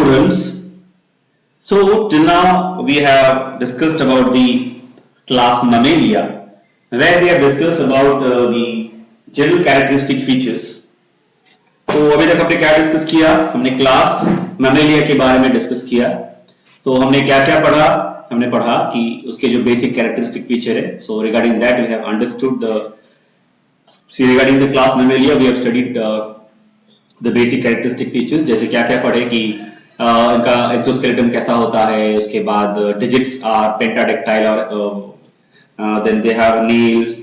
students, so till now we have discussed about the class Mammalia, where we have discussed about the general characteristic features. तो अभी तक हमने क्या discuss किया? हमने क्लास Mammalia के बारे में डिस्कस किया। तो हमने क्या क्या पढ़ा? हमने पढ़ा कि उसके जो बेसिक कैरेक्टरिस्टिक फीचर है। So regarding that we have understood regarding the class Mammalia we have studied the basic characteristic features, जैसे क्या क्या पढ़े कि इनका एक्सोस्केलेटन कैसा होता है, उसके बाद डिजिट्स आर पेंटाडेक्टाइल और then they have nails,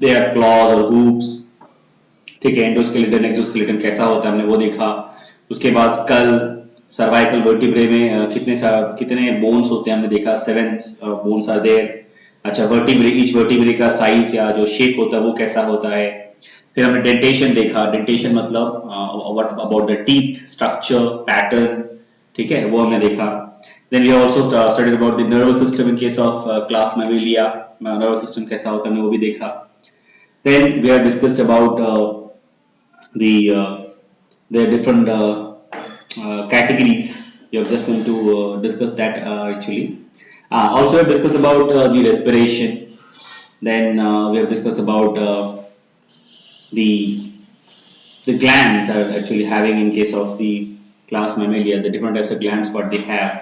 they have claws और हूप्स, ठीक है। एंडोस्केलेटन एक्सोस्केलेटन कैसा होता है हमने वो देखा। उसके बाद स्कल, सर्वाइकल वर्टिब्रे में कितने बोन्स होते हैं हमने देखा, 7 बोन्स आर देयर। अच्छा, वर्टिब्रे, ईच वर्टिब्रे का साइज या जो शेप होता है वो कैसा होता है। फिर हमने डेंटेशन देखा। डेंटेशन मतलब what about the teeth structure pattern, ठीक है, वो हमने देखा। Then we also studied about the nervous system in case of class Mammalia, nervous system कैसा होता है हमने वो भी देखा। Then we have discussed about the different categories. We have just going to discuss that actually. Also we have discussed about the respiration. Then we have discussed about the glands are actually having in case of the class Mammalia, the different types of glands what they have.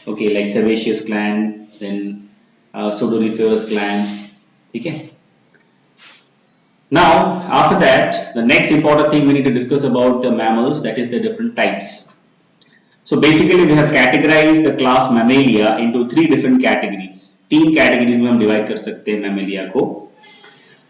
Okay, like sebaceous gland, then sudoriferous gland. Okay. Now after that, the next important thing we need to discuss about the mammals, that is the different types. So basically we have categorized the class Mammalia into 3 different categories. 3 categories में हम divide कर सकते हैं Mammalia को।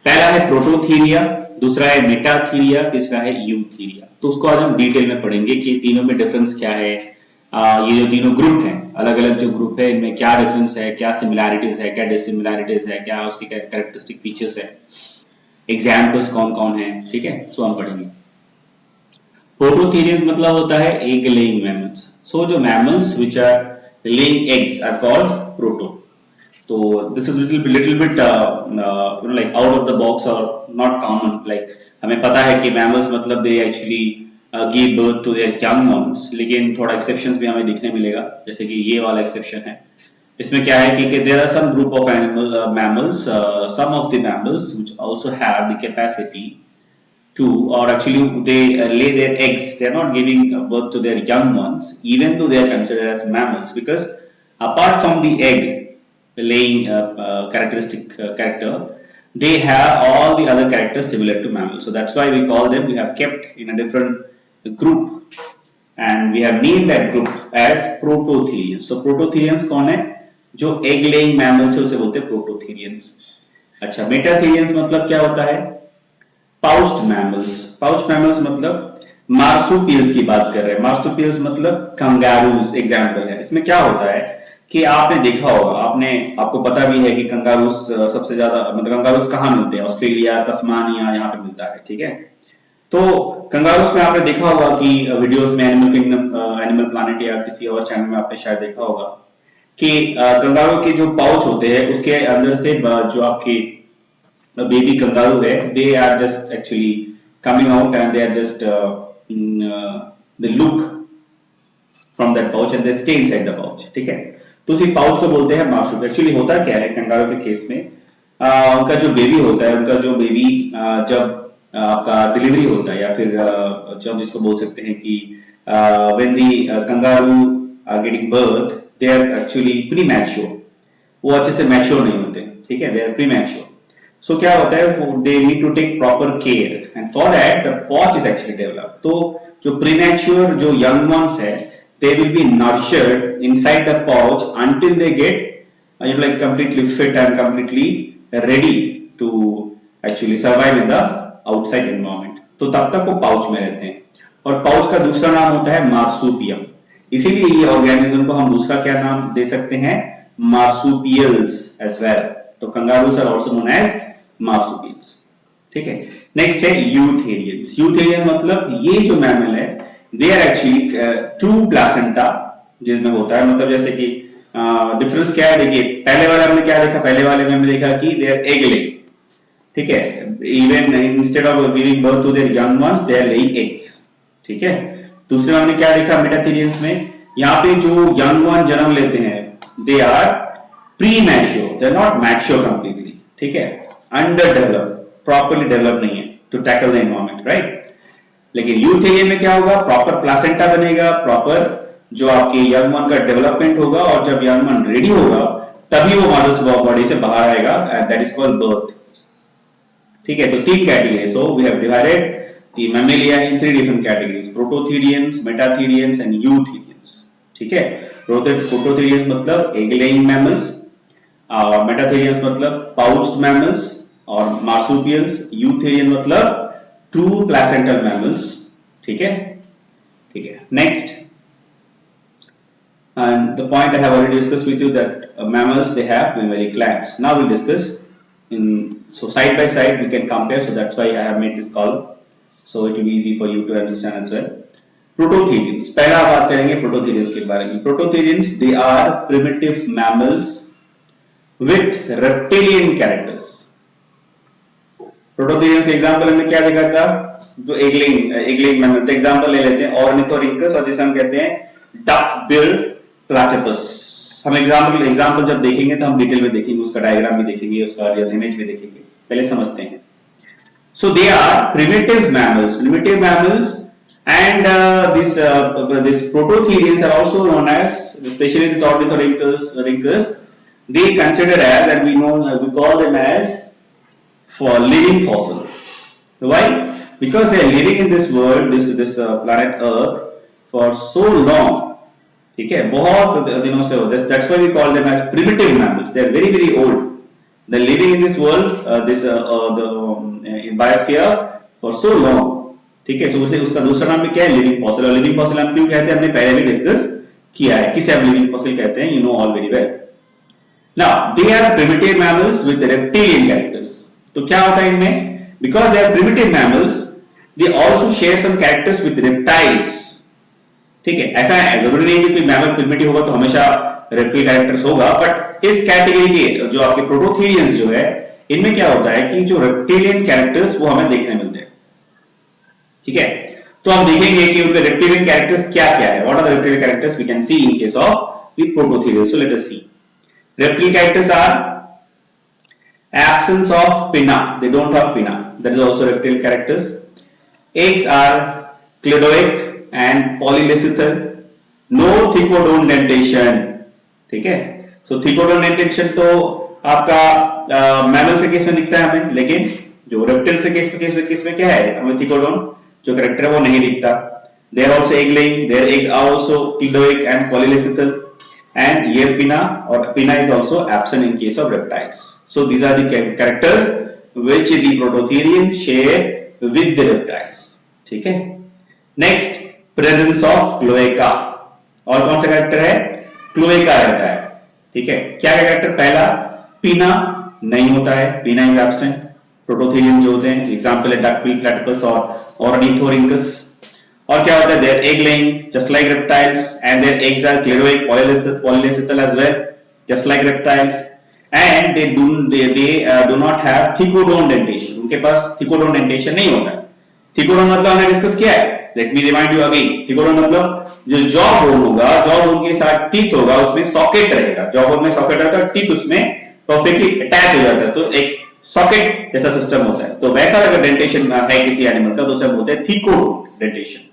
पहला है Prototheria, दूसरा है मेटाथीरिया, तीसरा है यूथीरिया। तो उसको आज हम डिटेल में पढ़ेंगे कि तीनों में डिफरेंस क्या है। ये जो तीनों ग्रुप हैं, अलग अलग जो ग्रुप है, इनमें क्या डिफरेंस है, क्या सिमिलैरिटीज है, क्या डिसिमिलैरिटीज है, क्या उसकी कैरेक्टरिस्टिक फीचर्स है, एग्जाम्पल्स कौन कौन है, ठीक है। सो हम पढ़ेंगे। प्रोटोथीरियस मतलब होता है एग लेइंग मैमल्स। सो जो mammals which are laying eggs are called proto. तो this is little bit like out of the box और नॉट कॉमन। लाइक हमें पता है कि मैमल्स मतलब they actually give birth to their young ones, लेकिन थोड़ा एक्सेप्शंस भी हमें दिखने मिलेगा, जैसे कि ये वाला एक्सेप्शन है। इसमें क्या है कि there are some group of animal mammals, some of the mammals which also have the capacity to, or actually they lay their eggs. They are not giving birth to their young ones even though they are considered as mammals, because apart from the egg laying character, they have all the other characters similar to mammals. So that's why we call them, we have kept in a different group and we have named that group as prototherians. So prototherians कौन है? जो egg laying mammals है उसे बोलते हैं prototherians। अच्छा, metatherians मतलब क्या होता है? Pouched mammals. पाउच्ड मैमल्स मतलब मार्सुपियल्स की बात कर रहे हैं। मार्सुपियल्स मतलब कंगारूज एग्जांपल है। इसमें क्या होता है कि आपने देखा होगा, आपको पता भी है कि कंगारूज सबसे ज्यादा मतलब कंगारूज कहाँ मिलते हैं? ऑस्ट्रेलिया, तस्मानिया, यहाँ पे मिलता है, ठीक है। तो कंगारूज में आपने देखा होगा कि वीडियोस में एनिमल किंगडम, एनिमल प्लैनेट या किसी और चैनल में आपने शायद देखा होगा कि कंगारू के जो पाउच होते हैं उसके अंदर से जो आपकी baby kangaroo है, they are just actually coming out and they are just they look from that pouch and they stay inside the pouch, ठीक है। तो उसी पाउच को बोलते हैं मार्सुपियल। एक्चुअली होता क्या है कंगारू के केस में, उनका जो बेबी होता है, उनका जो बेबी जब आपका डिलीवरी होता है या फिर जो हम जिसको बोल सकते हैं कि when the kangaroo are getting birth, they are actually premature, वो अच्छे से मैच्योर नहीं होते, ठीक है, they are premature। So क्या होता है, they need to take proper care and for that the pouch is actually developed। तो जो premature जो young ones है, they will be nurtured inside the pouch until they get like completely fit and completely ready to actually survive in the outside environment। तो तब तक वो pouch में रहते हैं। और पाउच का दूसरा नाम होता है मार्सुपियम। इसीलिए ये ऑर्गेनिज्म को हम दूसरा क्या नाम दे सकते हैं? Marsupials as well। तो kangaroos are also known as marsupials, ठीक है। नेक्स्ट है यूथेरियंस। यूथेरियन मतलब ये जो मैमल है, they are actually true placenta जिसमें होता है, मतलब जैसे कि डिफरेंस क्या है, देखिए पहले वाले हमने क्या देखा, पहले वाले में हमने देखा कि दे आर एग लेइंग, ठीक है। Even instead of giving birth to their young ones they are laying eggs, ठीक है। दूसरे में हमने क्या देखा मेटाथेरियंस में, यहाँ पे जो यंग वन जन्म लेते हैं they are premature, they are not mature completely, ठीक है, अंडर डेवलप, प्रॉपरली डेवलप नहीं है to tackle the environment, right. लेकिन यूथेरियन में क्या होगा, प्रॉपर प्लासेंटा बनेगा, प्रॉपर जो आपके यंग वन का डेवलपमेंट होगा, और जब यंग वन रेडी होगा तभी वो मदर्स बॉडी से बाहर आएगा, and that is called birth, ठीक है। तो तीन category, so we have divided the mammalia in three different categories, prototherians, metatherians and eutherians, ठीक है। प्रोटोथेरियंस मतलब एग लेइंग मैमल्स, और मेटाथेरियंस मतलब पाउच्ड मैमल्स और मार्सुपियल्स, यूथेरियन मतलब ट्रू प्लेसेंटल मैमल्स, ठीक है, ठीक है। Next, and the point I have already discussed with you that mammals they have mammary glands. Now we'll discuss in, so side by side we can compare, so that's why I have made this column, so it will be easy for you to understand as well. Prototherians, पहला बात करेंगे prototherians के बारे में। Prototherians they are primitive mammals with reptilian characters. Prototherians example हमने क्या देखा था, जो एगलिंग मैमल एग्जांपल ले लेते हैं, ऑर्निथोरिंकस, और जिसे हम कहते हैं डक बिल्ड प्लैटिपस। हम एग्जांपल जब देखेंगे तो हम डिटेल में देखेंगे, उसका डायग्राम भी देखेंगे, उसका रियल इमेज भी देखेंगे, पहले समझते हैं। So they are primitive mammals and this prototherians are also known as, especially this ornithorhynchus, they consider as, and we call them as for living fossil. Why? Because they are living in this world, this planet Earth for so long, ठीक है, बहुत दिनों से। That's why we call them as primitive mammals. They are very very old. They are living in this world, in biosphere for so long, ठीक है। So उसका दूसरा नाम भी क्या है, लिविंग फॉसिल। और लिविंग फॉसिल हम क्यों कहते हैं, हमने पहले भी डिस्कस किया है, किसे हम लिविंग फॉसिल कहते हैं, you know all very well. Now they are primitive mammals with reptilian characters. तो क्या होता है इनमें, because they are primitive mammals, they also share some characters with reptiles, ठीक है। ऐसा है, जरूरी नहीं है कि कोई मैमल प्रिमिटिव होगा तो हमेशा रेप्टाइल कैरेक्टर्स होगा, बट इस कैटेगरी के जो आपके प्रोटोथेरियंस जो है, इनमें क्या होता है कि जो रेप्टिलियन कैरेक्टर्स वो हमें देखने मिलते हैं, ठीक है। तो हम देखेंगे कि उनके रेप्टिलियन कैरेक्टर्स क्या क्या है, what are the reptilian characters we can see in case of the prototherians. So let us see, reptilian characters are absence of pinna, they don't have pinna, that is also reptilian characters. Eggs are cledoic and polylacethal, no thecodont dentation, ठीक है। So thecodont dentation तो आपका mammal से case में दिखता है हमें, लेकिन जो रेप्टाइल से केस में क्या है, हमें थीकोडोन जो कैरेक्टर है वो नहीं दिखता। They are also egg laying, their egg are also cledoic and polylacethal, and ये pinna or pinna is also absent in case of reptiles. So these are the characters which the prototherians share with the reptiles, ठीक है। Next, presence of cloaca, और कौन सा character है, cloaca रहता है, ठीक है। क्या कैरेक्टर, पहला pinna नहीं होता है, pinna is absent। प्रोटोथेरियन जो होते हैं, एग्जांपल है डकबिल प्लैटिपस और ऑर्निथोरिंकस। और क्या होता है, they're egg laying just like reptiles, and their eggs are cleidoic polylacethal as well, just like reptiles, and they do not have thecodont dentation, उनके पास thecodont dentation नहीं होता है। थीकोडोन मतलब हमने डिस्कस किया है, let me remind you again. Thecodont मतलब जो जॉ बोन होगा, जॉ बोन के साथ टीथ होगा, उसमें सॉकेट रहेगा, जॉ बोन में सॉकेट रहता है, टीथ उसमें परफेक्टली अटैच हो जाता है, तो एक सॉकेट जैसा सिस्टम होता है। तो वैसा अगर डेंटेशन है किसी एनिमल का तो उसे बोलते हैं थीकोडोंट डेंटेशन।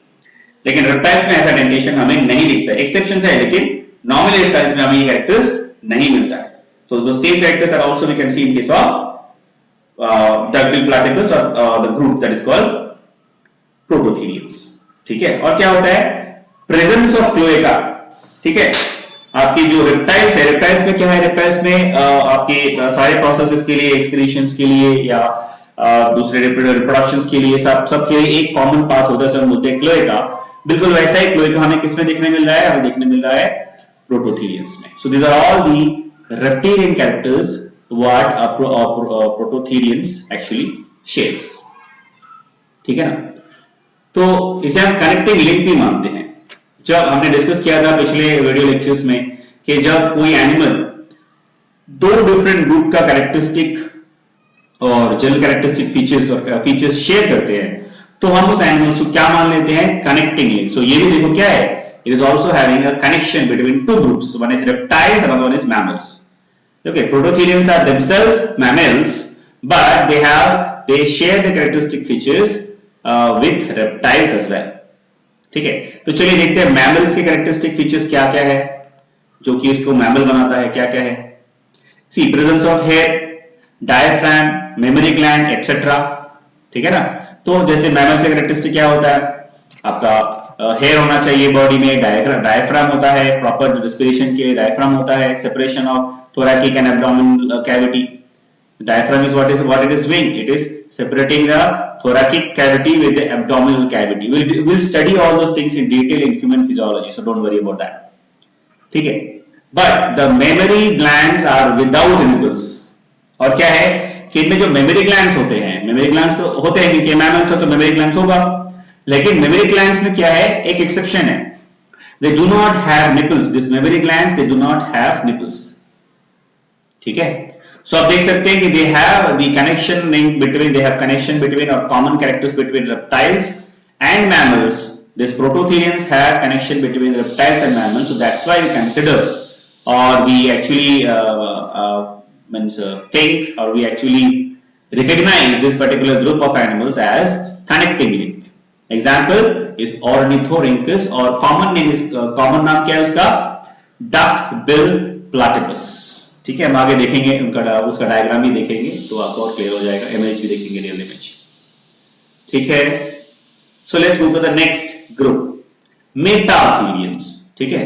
लेकिन रेप्टाइल्स में ऐसा डेंटेशन हमें नहीं दिखता, एक्सेप्शन है, लेकिन नॉर्मली रेप्टाइल्स में हमें ये कैरेक्टर्स नहीं मिलता है। तो the same characters are also we can see in case of duckbill platypus और the group that is called prototherians, ठीक है। और क्या होता है, प्रेजेंस ऑफ क्लोएका, ठीक है। आपकी जो रेप्टाइल्स है, रेप्टाइल्स में क्या है, रेप्टाइल्स में आपके सारे प्रोसेसेस के लिए, एक्सक्रीशंस के लिए या दूसरे रिप्रोडक्शंस के लिए, सब के लिए एक कॉमन पाथ होता है, सब बोलते हैं क्लोएका। बिल्कुल वैसा ही क्लोएका हमें किसमें देखने मिल रहा है, हमें देखने मिल रहा है प्रोटोथेरियंस में। So these are all the reptilian characters what prototherians actually shares, ठीक है ना। तो इसे हम कनेक्टिंग लिंक भी मानते हैं। जब हमने डिस्कस किया था पिछले वीडियो लेक्चर्स में कि जब कोई एनिमल दो डिफरेंट ग्रुप का कैरेक्टरिस्टिक और जनरल कैरेक्टरिस्टिक फीचर्स शेयर करते हैं, तो हम उस एनिमल्स को क्या मान लेते हैं, कनेक्टिंग लिंक। सो ये भी देखो क्या है, it is also having a connection between two groups, one is reptiles and one is mammals. Okay, prototherians are themselves mammals, but they share the characteristic features with reptiles as well. ठीक है, तो चलिए देखते हैं mammals के characteristic features क्या क्या है जो कि इसको mammal बनाता है, क्या क्या है। See, presence of hair, diaphragm, mammary gland, etc. ठीक है ना। तो जैसे मैमल से कैरेक्टरिस्टिक क्या होता है, आपका हेयर होना चाहिए बॉडी में, डायफ्राम होता है, प्रॉपर रिस्पिरेशन के डायफ्राम होता है, separation of thoracic and abdominal cavity. Diaphragm is what it is doing, it is separating the thoracic cavity with the abdominal cavity. We'll study all those things in detail in human physiology, so don't worry about that. ठीक है, but the mammary glands are without nipples. और क्या है कि इनमें जो mammary glands होते हैं, मेमोरी ग्लैंड्स तो होते हैं क्योंकि मैमल्स है तो मेमोरी ग्लैंड्स होगा, लेकिन मेमोरी ग्लैंड्स में क्या है, एक एक्सेप्शन है, they do not have nipples. This mammary glands, they do not have nipples. ठीक है, सो आप देख सकते हैं कि they have the connection link between, they have connection between or common characters between reptiles and mammals. These prototherians have connection between reptiles and mammals, so that's why we consider or we actually think or we actually recognize this particular group of animals as connecting link. Example is Ornithorhynchus or common name is common नाम क्या है उसका, duck bill platypus. ठीक है, हम आगे देखेंगे उनका उसका डायग्राम भी देखेंगे तो आपको और क्लियर हो जाएगा, इमेज भी देखेंगे, रियल इमेज। ठीक है, so let's move to the next group, metatherians. ठीक है,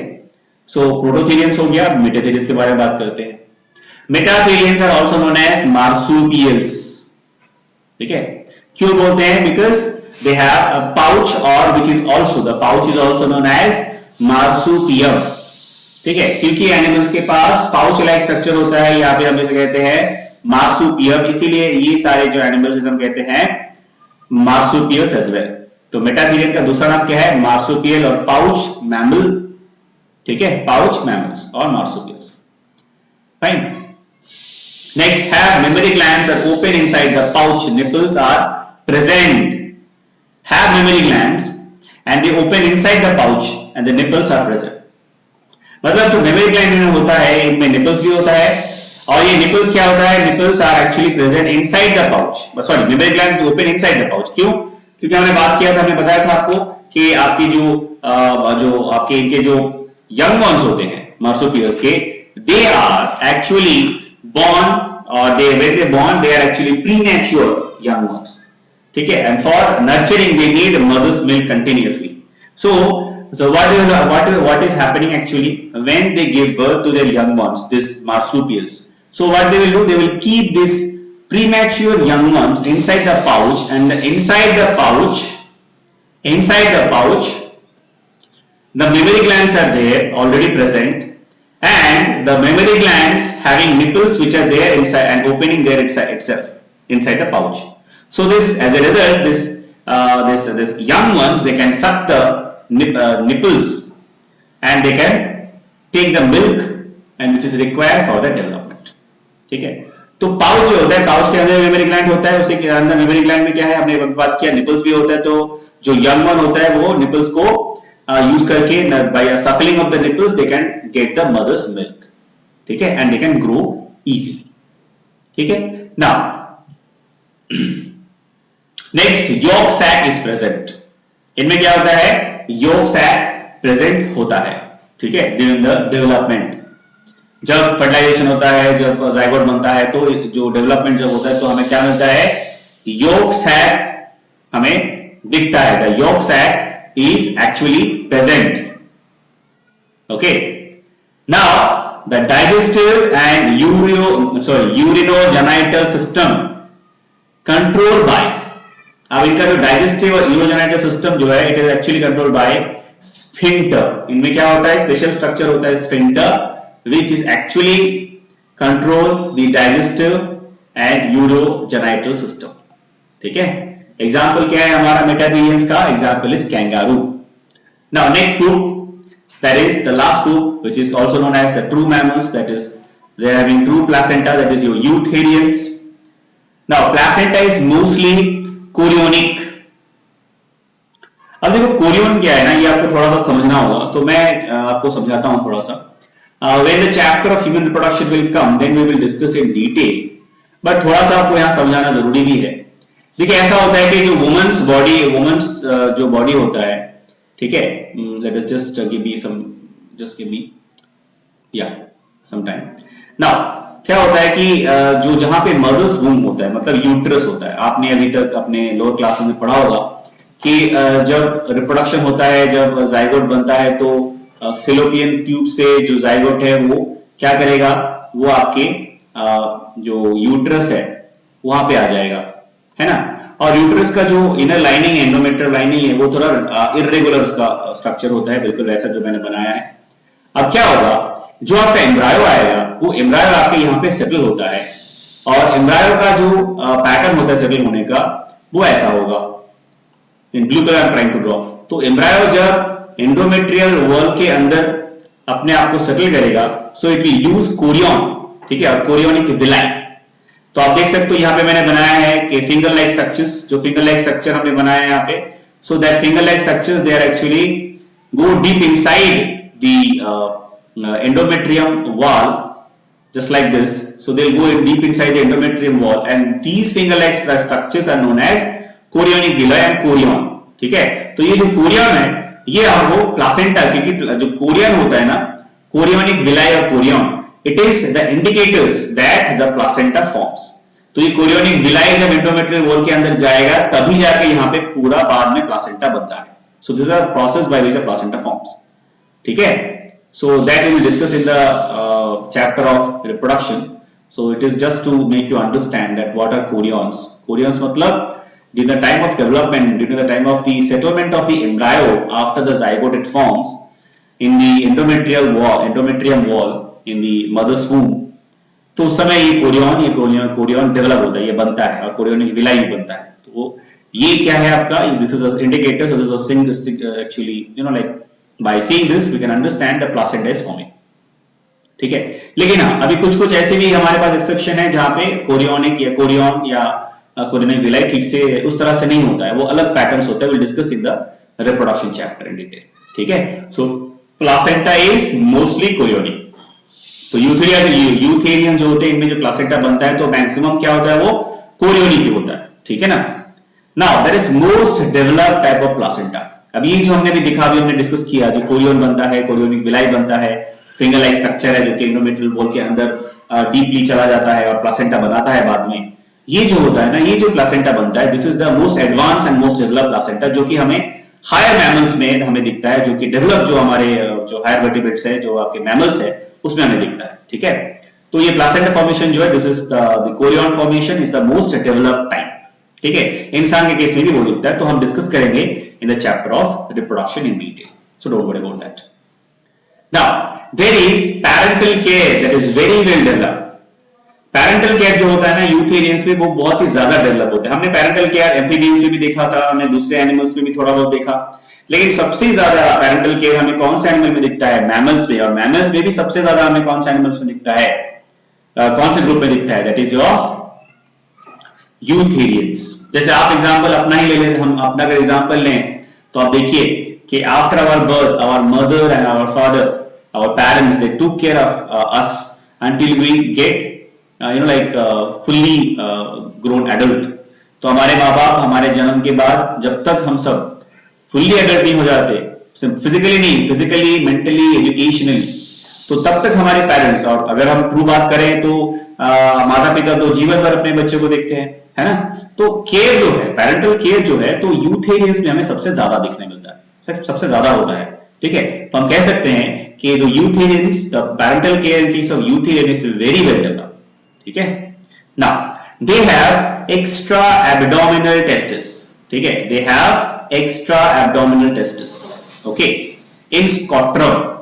सो प्रोटोथेरियंस हो गया, मेटाथेरियंस के बारे में बात करते हैं। Metatherians are also known as marsupials. ठीक है, क्यों बोलते हैं, because they have a pouch और which is also, the pouch is also known as marsupium. ठीक है, क्योंकि एनिमल्स के पास पाउच लाइक स्ट्रक्चर होता है या फिर हम इसे कहते हैं मार्सुपियम, इसीलिए ये सारे जो एनिमल्स हम कहते हैं मार्सुपियल्स एज वेल। तो मेटाथेरियन का दूसरा नाम क्या है, मार्सुपियल और पाउच मैमल। ठीक है, पाउच मैमल्स और marsupials. Fine, next have mammary glands are open inside the pouch, nipples are present, have mammary glands and they open inside the pouch and the nipples are present. मतलब जो mammary gland में होता है इनमें nipples भी होता है और ये nipples क्या होता है, nipples are actually present inside the pouch, sorry mammary glands open inside the pouch। क्यों, क्योंकि हमने बात किया था, हमने बताया था आपको कि आपकी जो आपके इनके जो young ones होते हैं marsupials के, they are actually born or when they born they are actually premature young ones. ठीक है, and for nurturing they need mother's milk continuously. So what is happening actually when they give birth to their young ones, this marsupials? So what they will do, they will keep this premature young ones inside the pouch, and inside the pouch the mammary glands are there already present, and the mammary glands having nipples which are there inside and opening there itself inside the pouch. So this, as a result, this young ones, they can suck the nipples and they can take the milk and which is required for the development. ठीक है, तो pouch जो होता है, pouch के अंदर memory gland होता है, उसके अंदर मेमोरी ग्लैंड में क्या है, हमने बात किया निपल्स भी होता है, तो जो यंग वन होता है वो निपल्स को यूज करके by suckling of the nipples they can get the mother's milk. ठीक है, and they can grow easily. ठीक है, now next yolk sac is present. इनमें क्या होता है, yolk sac प्रेजेंट होता है। ठीक है, ड्यूरिंग द डेवलपमेंट, जब फर्टिलाइजेशन होता है, जब जाइगोट बनता है, तो जो डेवलपमेंट जब होता है तो हमें क्या मिलता है, yolk sac हमें दिखता है। The yolk sac is actually present. Okay, now the digestive and urinogenital system controlled by, अब इनका जो डाइजेस्टिव और यूरोजेनिटल सिस्टम जो है, it is actually controlled by sphincter. इनमें क्या होता है, स्पेशल स्ट्रक्चर होता है sphincter which is actually control the digestive and urogenital system. ठीक है, एग्जाम्पल क्या है हमारा मेटाथेरियंस का, example is kangaroo. Now next group, that is the last group, which is also known as the true mammals, that is they are having true placenta, that is your eutherians. Now placenta is mostly chorionic. अब देखो Korean क्या है ना, ये आपको थोड़ा सा समझना होगा, तो मैं आपको समझाता हूं थोड़ा सा. When the chapter of human reproduction will come, then we will discuss in detail. But थोड़ा सा आपको यहाँ समझाना जरूरी भी है. देखिए ऐसा होता है कि जो वुमेन्स जो बॉडी होता है, ठीक है, let us just give me some, just give me या सम टाइम. नाउ क्या होता है कि जो जहां पे मदर्स वूम होता है, मतलब यूट्रस होता है, आपने अभी तक अपने लोअर क्लास में पढ़ा होगा कि जब रिप्रोडक्शन होता है, जब जाइगोट बनता है, तो फिलोपियन ट्यूब से जो जाइगोट है वो क्या करेगा, वो आपके जो यूट्रस है वहां पे आ जाएगा, है ना. और यूट्रस का जो इनर लाइनिंग है, एंडोमेट्रियल लाइनिंग है, वो थोड़ा इरेगुलर उसका स्ट्रक्चर होता है, बिल्कुल वैसा जो मैंने बनाया है. अब क्या होगा, जो आपका एम्ब्रायो आएगा, वो एम्ब्रायो आके यहाँ पे सेटल होता है, और एम्ब्रायो का जो पैटर्न होता है सेटल होने का, वो ऐसा होगा. In blue colour I am trying to draw. तो एम्ब्रायो जब एंडोमेट्रियल वॉल के अंदर अपने आप को सेटल करेगा, so it will use chorion, ठीक है, और कोरियोनिक विलाई. तो आप देख सकते हो यहाँ पे मैंने बनाया है कि फिंगर लाइक स्ट्रक्चर्स, जो फिंगर लाइक स्ट्रक्चर हमने बनाया है यहाँ पे, so that finger like structures they are actually go deep inside the endometrium wall, just like this. So they'll go deep inside the endometrium wall, and these finger-like structures are known as chorionic villi and chorion. ठीक है, तो ये जो Korean है, ये आपको placenta, क्योंकि जो कोरियन होता है ना, कोरियोनिक विलाई और Korean, it is the indicators that the placenta forms. तो ये कोरियोनिक विलाई जब एंडोमेट्रियल वॉल के अंदर जाएगा, तभी जाके यहाँ पे पूरा बाद में प्लासेंटा बनता है. So this are process by which the placenta forms. ठीक है, so that we will discuss in the chapter of reproduction. So it is just to make you understand that what are chorions. Chorions matlab during the time of development, during the time of the settlement of the embryo after the zygote it forms in the endometrium wall in the mother's womb. तो उस समय ये Korean develop होता है, ये बनता है, और कोरियोनिक विलाई बनता है. तो ये क्या है आपका, this is a indicator. So this is actually like by seeing this we can understand the placenta is forming. ठीक है, लेकिन हाँ, अभी कुछ ऐसे भी हमारे पास एक्सेप्शन है जहां पे कोरियोनिक या कोरियन या कोरियोनिक विलाई ठीक से उस तरह से नहीं होता है, वो अलग पैटर्न्स होता है. Will discuss in the reproduction chapter in detail. ठीक है, सो प्लासेंटा इज मोस्टली कोरियोनिक. तो यूथेरियन जो होते हैं, इनमें जो प्लासेंटा बनता है, तो मैक्सिमम क्या होता है, वो कोरियोनिक ही होता है. ठीक है ना. Now that is most developed type of placenta. अब ये जो हमने भी दिखा, अभी हमने डिस्कस किया, जो कोरियन बनता है, कोरियोनिक विलाई बनता है, फिंगर लाइक स्ट्रक्चर है जो कि एंडोमेट्रियल वॉल के अंदर डीपली चला जाता है और प्लासेंटा बनाता है बाद में. ये जो होता है ना, ये जो प्लासेंटा बनता है, this is the most advance and most developed placenta, जो कि हमें हायर मैमल्स में हमें दिखता है, जो कि डेवलप जो हमारे जो हायर वर्टिब्रेट्स है, जो आपके मैमल्स है, उसमें हमें दिखता है. ठीक है, तो ये प्लासेंटा फॉर्मेशन जो है, this is the Korean formation is the most developed type. ठीक है, इंसान के केस में भी वो दिखता है, तो हम डिस्कस करेंगे in the chapter of reproduction in detail. So don't worry about that. Now there is parental care that is very well developed. Parental care जो होता है ना यूथेरियंस में, वो बहुत ही ज्यादा डेवलप होता है. हमने parental care एम्फीबियंस में भी देखा था, हमने दूसरे एनिमल्स में भी थोड़ा बहुत देखा, लेकिन सबसे ज्यादा parental care हमें कौन से एनिमल में दिखता है, मैमल्स में. और मैमल्स में भी सबसे ज्यादा हमें कौन से एनिमल्स में दिखता है, कौन से ग्रुप में दिखता है, दैट इज योर यूथेरियंस. जैसे आप एग्जांपल अपना ही ले लें, हम अपना अगर एग्जांपल लें, तो आप देखिए कि after our birth, our mother and our father, our parents, they took care of us until we get fully grown adult. तो हमारे माँ बाप हमारे जन्म के बाद जब तक हम सब फुल्ली एडल्ट नहीं हो जाते, फिजिकली नहीं, फिजिकली, मेंटली, एजुकेशनली, तो तब तक हमारे पेरेंट्स, और अगर हम ट्रू बात करें तो माता पिता तो जीवन भर अपने बच्चों को देखते हैं, है ना. तो केयर जो है, पेरेंटल केयर जो है, तो यूथेरियंस में हमें सबसे ज्यादा देखने मिलता है, सबसे ज्यादा होता है. ठीक है, तो हम कह सकते हैं कि जो eutherians, the parental care in case of eutherian is very well developed. ठीक है, now they have extra abdominal testis. ठीक है, they have extra abdominal testis. Okay, in scrotum.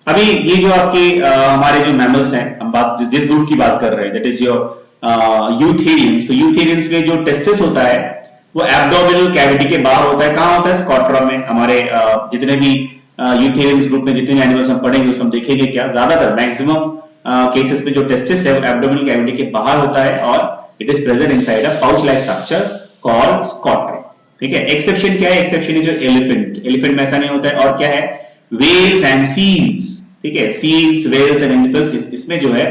अभी ये जो आपके हमारे जो मैमल्स हैं, हम बात जिस ग्रुप की बात कर रहे हैं, दैट इज योर यूथेरियंस. तो यूथेरियंस में जो टेस्टिस होता है, वो एब्डोमिनल कैविटी के बाहर होता है. कहां होता है, स्कॉट्रम में. हमारे जितने भी यूथेरियंस ग्रुप में जितने एनिमल्स हम पढ़ेंगे, उसमें हम देखेंगे क्या, ज्यादातर मैक्सिमम केसेस में जो टेस्टिस है, वो एब्डोमिनल कैविटी के बाहर होता है, और it is present inside a pouch like structure called scrotum. ठीक है। एक्सेप्शन क्या है? एक्सेप्शन इज एलिफेंट, एलिफेंट में ऐसा नहीं होता है। और क्या है? वेल्स एंड सील्स, ठीक है, सील्स, वेल्स एंड एनिमल्स, इसमें जो है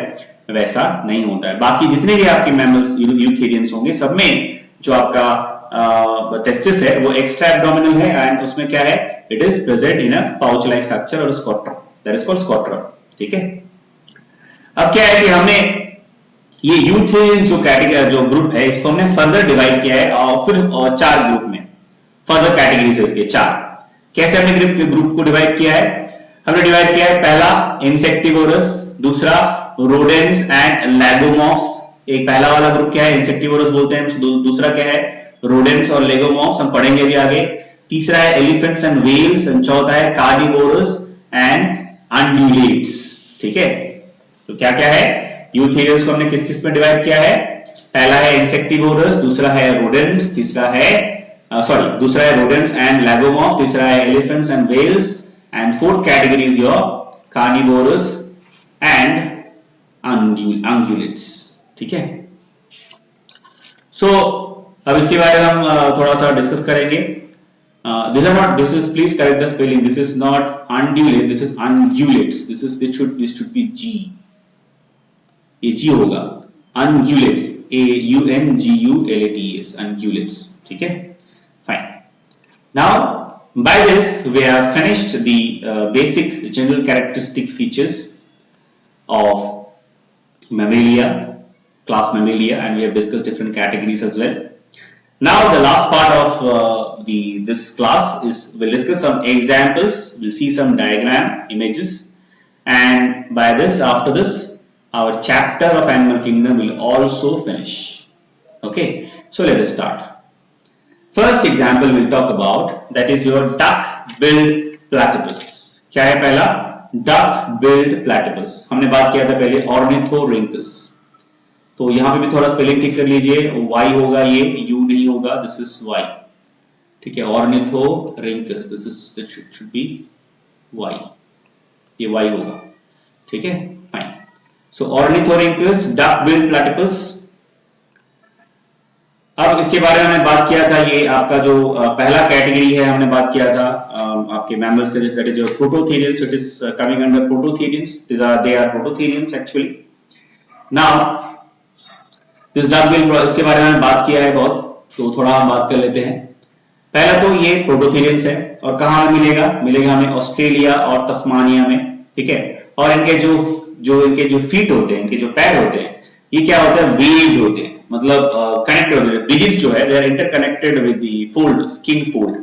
वैसा नहीं होता है। बाकी जितने भी आपके मैमल्स यूथेरियंस होंगे सब में जो आपका टेस्टिस है वो एक्स्ट्रा एब्डोमिनल है एंड उसमें क्या है? It is present in a pouch like structure और स्कोट्रा, दैट इज कॉल्ड स्कोट्रा, ठीक है। अब क्या है कि हमने ये यूथेरियन जो कैटेगरी जो ग्रुप है इसको हमने फर्दर डिवाइड किया है और फिर 4 ग्रुप में फर्दर कैटेगरीज है इसके 4। कैसे हमने ग्रुप को डिवाइड किया है? हमने डिवाइड किया है, पहला इंसेक्टिवोरस, दूसरा रोडेंट्स एंड लैगोमॉर्फ्स। एक पहला वाला ग्रुप क्या है? इंसेक्टिवोरस बोलते हैं। दूसरा क्या है? रोडेंट्स और लेगोमॉर्फ्स, हम पढ़ेंगे भी आगे। तीसरा है एलिफेंट्स एंड व्हेल्स एंड चौथा है कार्निवोरस एंड अनड्यूलेट्स, ठीक है। तो क्या क्या है? यूथेरियंस को हमने किस किस में डिवाइड किया है? पहला है इंसेक्टिवोरस, दूसरा है रोडेंट्स, तीसरा है दूसरा है रोडेंट्स एंड लैगोमॉर्फ, तीसरा है elephants and whales and fourth category is your carnivorous and ungulates, ठीक है। सो अब इसके बारे में हम थोड़ा सा डिस्कस करेंगे। this is please correct the spelling, this is not undulate, this is ungulates, this should be G, ये G होगा, ungulates, AUNGULATES, ungulates, ठीक है, fine. Now by this we have finished the basic general characteristic features of Mammalia, class Mammalia, and we have discussed different categories as well. Now the last part of this class is we'll discuss some examples, we'll see some diagram images, and by this, after this, our chapter of Animal Kingdom will also finish. Okay, so let us start. First example we'll talk about, that is your duck-billed platypus. क्या है पहला? duck-billed platypus. हमने बात किया था पहले ornithorhynchus. तो यहां पे भी थोड़ा स्पेलिंग ठीक कर लीजिए, y होगा, ये u नहीं होगा, दिस इज y, ठीक है। ornithorhynchus, this is should be y, ये y होगा, ठीक है, फाइन। सो ornithorhynchus, duck-billed platypus। अब इसके बारे में हमने बात किया था, ये आपका जो पहला कैटेगरी है हमने बात किया था आपके मैमल्स का, that is your prototherians, it is coming under prototherians, they are prototherians actually. Now this duck bill, इसके बारे में बात किया है बहुत, तो थोड़ा हम बात कर लेते हैं। पहला तो ये प्रोटोथेरियंस है और कहां मिलेगा? मिलेगा हमें ऑस्ट्रेलिया और तस्मानिया में, ठीक है। और इनके इनके जो फीट होते हैं, इनके जो पैर होते हैं, ये क्या होता है? वेव्ड होते हैं, मतलब कनेक्टेड होते हैं। डिजिट्स जो है they are interconnected with the fold, skin fold.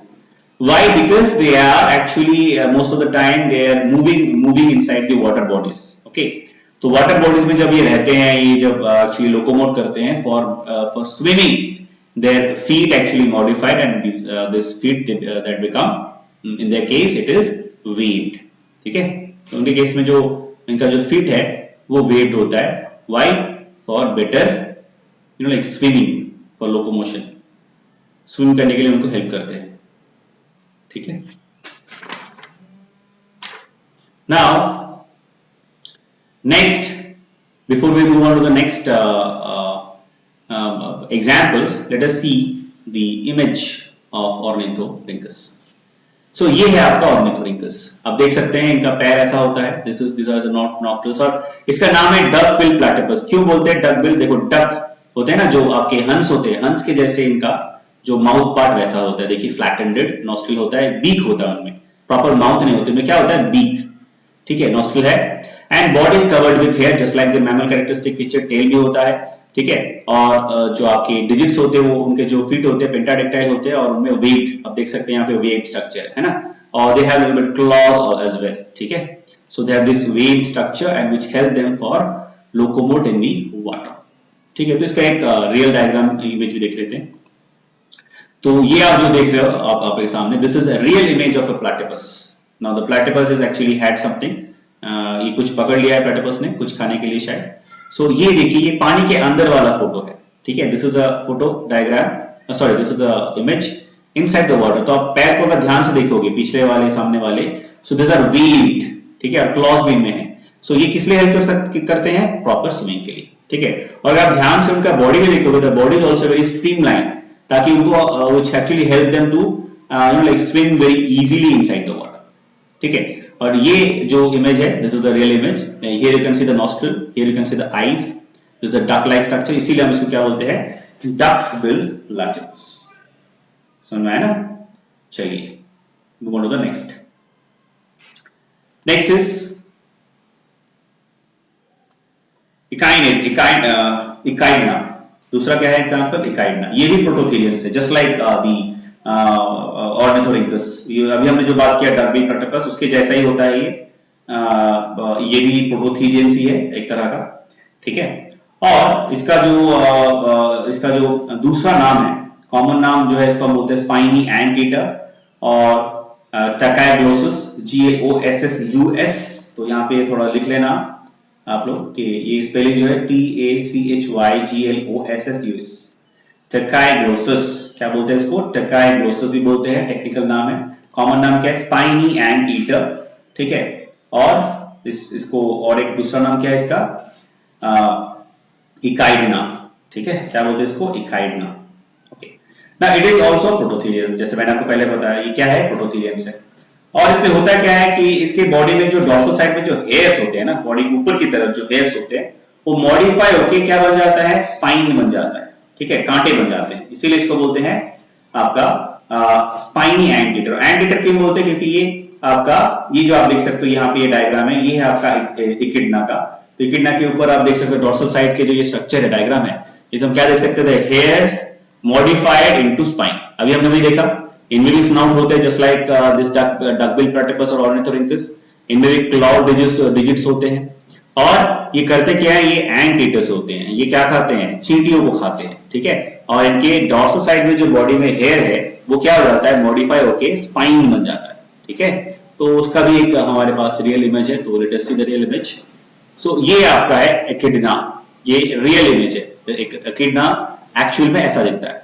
Why? Because they are actually most of the time they are moving inside the water bodies, okay. तो वाटर बॉडीज में जब ये रहते हैं, ये जब एक्चुअली लोकोमोट करते हैं for swimming, their feet actually modified and this feet that become in their case it is waived, ठीक है। तो उनके केस में जो इनका जो फीट है वो वेव्ड होता है। Why? For better like swimming, for locomotion, swim करने के लिए उनको हेल्प करते हैं, ठीक है। Now next, before we move on to the next examples, let us see the image of ornithorhynchus. So ये है आपका ornithorhynchus। अब देख सकते हैं इनका पैर ऐसा होता है, these are the nostrils, और इसका नाम है duck-billed platypus। क्यों बोलते हैं duck-bill? देखो duck होते हैं ना, जो आपके हंस होते हैं, हंस के जैसे इनका जो माउथ पार्ट वैसा होता है, देखिए फ्लैट-एंडेड नॉस्ट्रिल होता है, बीक होता है उनमें, प्रॉपर माउथ नहीं होते, उनमें क्या होता है? बीक, ठीक है, नॉस्ट्रिल है। And body is covered with hair just like the mammal characteristic feature, tail भी होता है, ठीक है। और जो आपके डिजिट्स होते हैं, वो उनके जो फीट होते हैं पेंटाडेक्टाइल होते हैं और उनमें वेट, अब देख सकते हैं यहाँ पे वेट स्ट्रक्चर है ना, और they have little bit claws as well, ठीक है। So they have this web structure and which help them for locomote in the water, ठीक है। तो इसका एक रियल डायग्राम इमेज भी देख लेते हैं। तो ये आप जो देख रहे हो आपके सामने, this is a real image of a platypus. Now the platypus is actually had something, ये कुछ पकड़ लिया है प्लैटिपस ने, कुछ खाने के लिए शायद। सो ये देखिए, ये पानी के अंदर वाला फोटो है, ठीक है। This is a photo diagram, sorry this is a image inside the water. तो आप पैर को अगर ध्यान से देखोगे, पिछले वाले सामने वाले, सो दिस आर वेव्ड, ठीक है, और क्लॉज भी में है। सो ये किस लिए हेल्प करते हैं? प्रॉपर स्विमिंग के लिए, ठीक है। और अगर आप ध्यान से उनका बॉडी में देखोगे, the body is also very streamline, ताकि उनको which actually help them to like swim very easily inside the water. ठीक है, और ये जो इमेज है, this is the real image. Here you can see the nostril, here you can see the eyes. This is a duck like structure, इसीलिए हम इसको क्या बोलते हैं, डक बिल प्लाटिपस. समझ में आया ना? चलिए move on to the next. Next is echidna. दूसरा क्या है एग्जांपल, इकाइडना. ये भी प्रोटोथेरियंस है, जस्ट लाइक दी ऑर्निथोरिंकस. अभी हमने जो बात किया डक बिल प्लाटिपस, उसके जैसा ही होता है ये भी प्रोटोथेरियंस ही है एक तरह का. ठीक है, और इसका जो दूसरा नाम है, कॉमन नाम जो है, इसको हम बोलते हैं स्पाइनी एंटीटर और टकाइग्लोसस, GLOSSUS. तो यहाँ पे थोड़ा लिख लेना आप लोग कि ये स्पेलिंग जो है TACHYGLOSSUS, टकाइग्लोसस. क्या बोलते हैं इसको, टकाइग्लोसस भी बोलते हैं, टेक्निकल नाम है. कॉमन नाम क्या है, स्पाइनी एंटीटर. ठीक है, और इसको और एक दूसरा नाम क्या है इसका, इकाइडना. ठीक है, क्या बोलते हैं इसको, echidna. Okay, now it is also prototherians. जैसे मैंने आपको पहले बताया, ये क्या है, प्रोटोथेरियंस है. और इसमें होता क्या है कि इसके बॉडी में जो डॉर्सल साइड में जो हेयर्स होते हैं ना, बॉडी के ऊपर की तरफ जो हेयर्स होते हैं, वो मॉडिफाई होके क्या बन जाता है, स्पाइन बन जाता है. ठीक है, कांटे बन जाते हैं, इसीलिए इसको बोलते हैं आपका स्पाइनी एंटीटर. एंटीटर क्यों बोलते हैं, क्योंकि ये आपका, ये जो आप देख सकते हो यहाँ पे ये डायग्राम है, ये है आपका इकिडना का. तो इकिडना के ऊपर आप देख सकते हो डॉर्सल साइड के जो ये स्ट्रक्चर है, डायग्राम है, इसे हम क्या देख सकते थे, हेयर्स मॉडिफाइड इनटू स्पाइन. अभी हमने भी देखा, इनमें भी स्नाउट होते हैं, just like this duck bill platypus और ऑर्निथोरिंकस. इनमें भी क्लॉव डिजिट्स होते हैं. और ये करते क्या है, ये एंट ईटर्स होते हैं. ये क्या खाते हैं, चींटियों को खाते हैं. ठीक है, और इनके डॉर्सल साइड में जो बॉडी में हेयर है, वो क्या हो जाता है, मॉडिफाई होके स्पाइन बन जाता है. ठीक है, तो उसका भी एक हमारे पास रियल इमेज है, तो let us see the real image. So ये आपका है एकिडना, ये रियल इमेज है. एकिडना एक्चुअल में ऐसा दिखता है.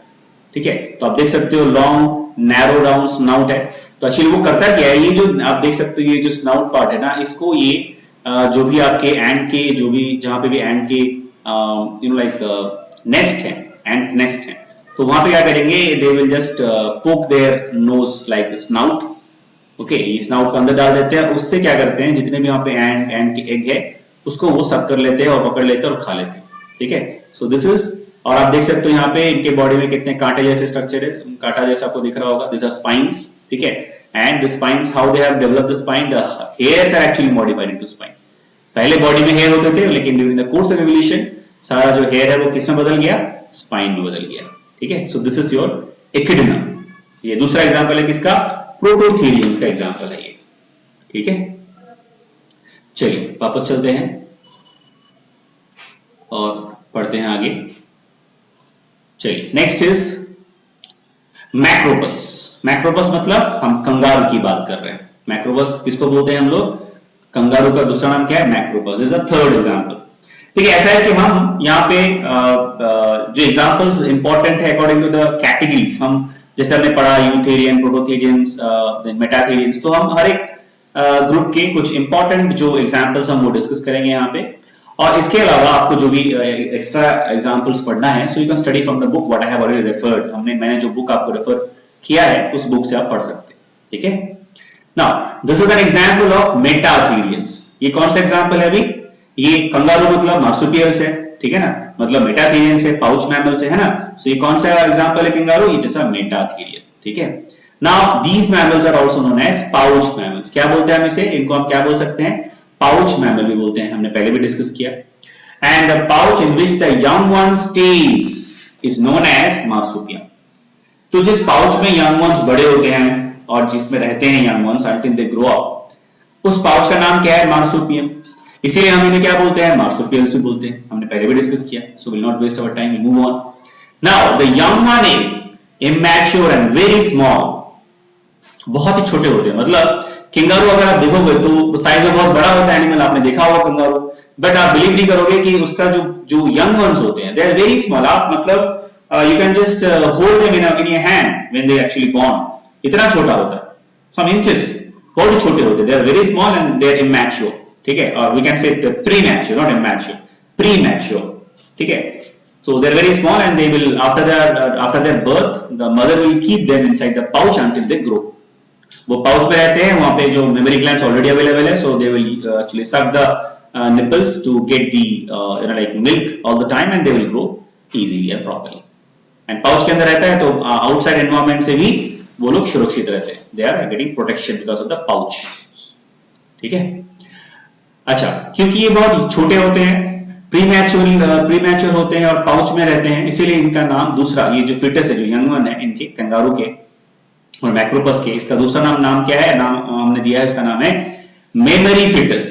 ठीक है, तो आप देख सकते हो लॉन्ग नैरो डाउन स्नाउट है. तो एक्चुअली वो करता क्या है, ये जो आप देख सकते हो, ये जो स्नाउट पार्ट है ना, इसको ये जो भी आपके एंट के, जो भी जहां पे भी एंट के लाइक नेस्ट है, एंट नेस्ट है, तो वहां पे क्या करेंगे, दे विल जस्ट पोक their nose like snout. Okay, ये स्नाउट को अंदर डाल देते हैं. उससे क्या करते हैं, जितने भी वहां पे एंट के एग है, उसको वो सक कर लेते हैं और पकड़ लेते हैं और खा लेते हैं. ठीक है, सो दिस इज. और आप देख सकते हो यहाँ पे इनके बॉडी में कितने कांटे जैसे स्ट्रक्चर है, कांटा जैसा आपको दिख रहा होगा. This are spines. ठीक है, and the spines, how they have developed the spine, the hairs are actually modified into spine. पहले बॉडी में हेयर होते थे, लेकिन during the course of evolution सारा जो हेयर है वो किस में बदल गया, स्पाइन में बदल गया. ठीक है, सो दिस इज योर एकिडना. ये दूसरा एग्जांपल है किसका, प्रोटोथेरियंस का एग्जांपल है ये. ठीक है, चलिए वापस चलते हैं और पढ़ते हैं आगे. चलिए नेक्स्ट इज मैक्रोपस. मैक्रोपस मतलब हम कंगारू की बात कर रहे हैं. मैक्रोपस किसको बोलते हैं हम लोग, कंगारू का दूसरा नाम क्या है, Macropus. Is a third example. ठीक है, ऐसा है कि हम यहाँ पे जो एग्जांपल्स इंपॉर्टेंट है अकॉर्डिंग टू द कैटेगरीज, हम जैसे हमने पढ़ा यूथेरियन, प्रोटोथेरियंस, मेटाथेरियंस, तो हम हर एक ग्रुप के कुछ इंपॉर्टेंट जो एग्जांपल्स हम वो डिस्कस करेंगे यहाँ पे. और इसके अलावा आपको जो भी एक्स्ट्रा एग्जांपल्स पढ़ना है, so you can study from the book what I have already referred. मैंने जो बुक आपको रेफर किया है, उस बुक से आप पढ़ सकते हैं. ठीक है, now this is an example of metatherians. ये कौन सा एग्जांपल है अभी, ये कंगारू मतलब मार्सुपियल्स है. ठीक है ना, मतलब मेटाथेरियंस है, पाउच मैमल्स है ना. सो ये कौन सा एग्जांपल है kangaroo, it is a metatherian. ठीक है, now these mammals are also known as pouch mammals. क्या बोलते हैं हम इसे, इनको हम क्या बोल सकते हैं, पाउच मैमल भी बोलते हैं, हमने पहले भी डिस्कस किया. And the pouch in which the young one stage is known as marsupium. तो जिस पाउच में यंग वंस बड़े होते हैं और जिसमें रहते हैं young ones until they grow up, उस पाउच का नाम क्या है, मार्सुपियम. इसीलिए हम इन्हें क्या बोलते हैं, मार्सुपियल्स भी बोलते हैं. हमने पहले भी डिस्कस किया, so will not waste our time, we move on. Now the young one is immature and very small. बहुत ही छोटे होते हैं. मतलब कंगारू अगर आप देखोगे तो साइज में बहुत बड़ा होता है एनिमल, आपने देखा होगा कंगारू, बट आप बिलीव नहीं करोगे कि उसका जो यंग वंस होते हैं, दे आर वेरी स्मॉल. आप मतलब you can just hold them in your hand when they actually born. इतना छोटा होता है, सम इंचेस, बहुत ही छोटे होते हैं. They are very small and they are immature. ठीक है, और we can say premature, not immature, premature. ठीक है, So they're very small and they will after their birth the mother will keep them inside the pouch until they grow. वो pouch में रहते हैं, वहां पे जो मेमोरी ग्लैंड्स ऑलरेडी अवेलेबल है, so they will actually suck the nipples to get the like milk all the time and they will grow easily and properly. And pouch के अंदर रहता है तो आउटसाइड एनवायरनमेंट से भी वो लोग सुरक्षित रहते हैं. They are getting protection because of the pouch. ठीक है. अच्छा, क्योंकि ये बहुत छोटे होते हैं, प्रीमैच्योर होते हैं और पाउच में रहते हैं, इसीलिए इनका नाम दूसरा, ये जो फिटस है, जो यंग वन है इनके, कंगारू के और मैक्रोपस के, इसका दूसरा नाम क्या है? नाम हमने दिया है, इसका नाम है मेमरी फिटस.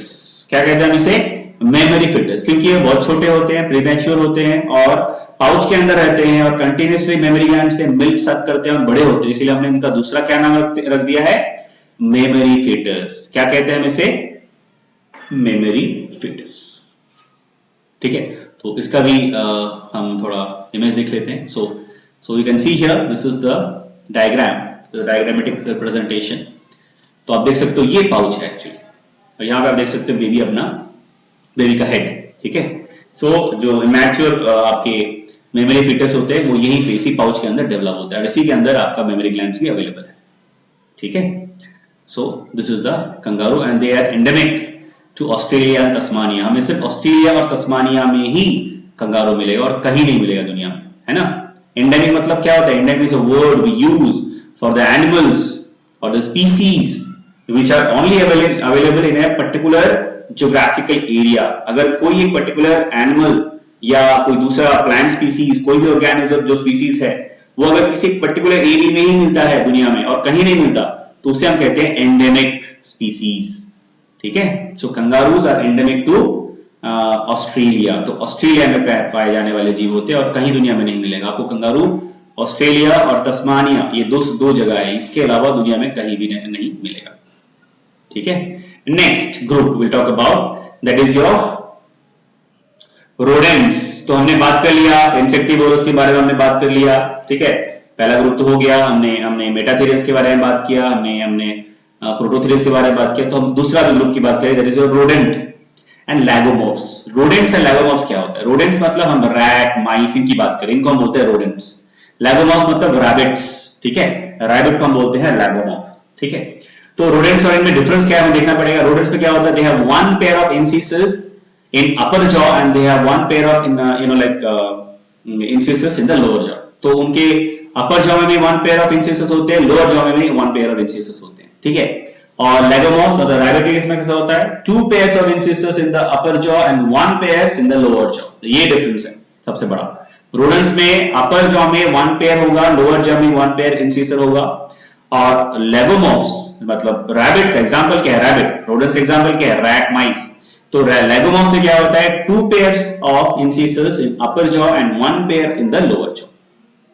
क्या कहते हैं हम इसे? Mammary fetus. क्योंकि ये बहुत छोटे होते हैं, प्रीमैच्योर होते हैं और पाउच के अंदर रहते हैं और कंटिन्यूअसली मेमोरी ग्लैंड से मिल्क सक करते हैं और बड़े होते हैं, इसलिए हमने इनका दूसरा क्या नाम रख दिया है? Mammary fetus. क्या कहते हैं हम इसे? Mammary fetus. ठीक है. तो इसका भी हम थोड़ा इमेज देख लेते हैं. So you can see here, this is the diagram, diagrammatic representation. तो आप देख सकते हो ये पाउच है एक्चुअली, और यहाँ पे आप देख सकते हो बेबी का हेड. ठीक है. सो जो इमैच्योर आपके मेमोरी फिटस होते हैं वो यहीं पे इसी पाउच के अंदर डेवलप होता है और इसी के अंदर आपका मेमोरी ग्लैंड्स भी अवेलेबल है. ठीक है. So this is the kangaroo and they are endemic to Australia and Tasmania. हमें सिर्फ ऑस्ट्रेलिया और तस्मानिया में ही कंगारू मिलेगा और कहीं नहीं मिलेगा दुनिया में, है ना. एंडेमिक मतलब क्या होता है? Endemic is a word we use for the animals or the species which are only available in a particular geographical area. अगर कोई एक particular animal या कोई दूसरा plant species, कोई भी organism जो species है, वो अगर किसी particular area में ही मिलता है दुनिया में और कहीं नहीं मिलता, तो उसे हम कहते हैं endemic species. ठीक है. So kangaroos are endemic to Australia. तो ऑस्ट्रेलिया में पाए जाने वाले जीव होते हैं और कहीं दुनिया में नहीं मिलेगा आपको कंगारू. ऑस्ट्रेलिया और तस्मानिया ये दो जगह है, इसके अलावा दुनिया में कहीं भी नहीं मिलेगा. ठीक है. Next group will talk about, that is your rodents. तो हमने बात कर लिया इंसेक्टिवोरस के बारे में, हमने बात कर लिया. ठीक है. पहला ग्रुप तो हो गया. हमने मेटाथेरियंस के बारे में बात किया, हमने प्रोटोथेरियंस के बारे में बात किया. तो हम दूसरा ग्रुप की बात करें, that is your rodent and lagomorphs. Rodents and lagomorphs क्या होता है? रोडेंट्स मतलब हम रैट, माइस, इनकी बात करें, इनको हम बोलते हैं रोडेंट्स. लैगोमॉर्फ्स मतलब रैबिट्स. ठीक है. रैबिट को हम बोलते हैं लैगोमॉर्फ. ठीक है. तो रोडेंट्स और इनमें डिफरेंस क्या है हमें देखना पड़ेगा. रोडेंट्स में क्या होता है? They have one pair of incisors in upper jaw and they have one pair of incisors in the lower jaw. तो उनके अपर जॉ में भी वन पेयर ऑफ इंसिसेस होते हैं, लोअर जॉ में भी वन पेयर ऑफ इंसिसेस होते हैं. ठीक है. और लैगोमॉर्फ्स मतलब रैबिट के इसमें कैसा होता है? Two pairs of incisors in the upper jaw and one pairs in the lower jaw. ये डिफरेंस है सबसे बड़ा. रोडेंट्स में अपर जॉ में वन पेयर होगा, लोअर जॉ में वन पेयर इंसिसर होगा. और लैगोमॉर्फ्स मतलब रैबिट का एग्जांपल क्या है? रैबिट. रोडेंट्स का एग्जांपल क्या है? Rat, mice. तो लैगोमॉर्फ्स में क्या होता है? Two pairs of incisors in upper jaw and one pair in the lower jaw.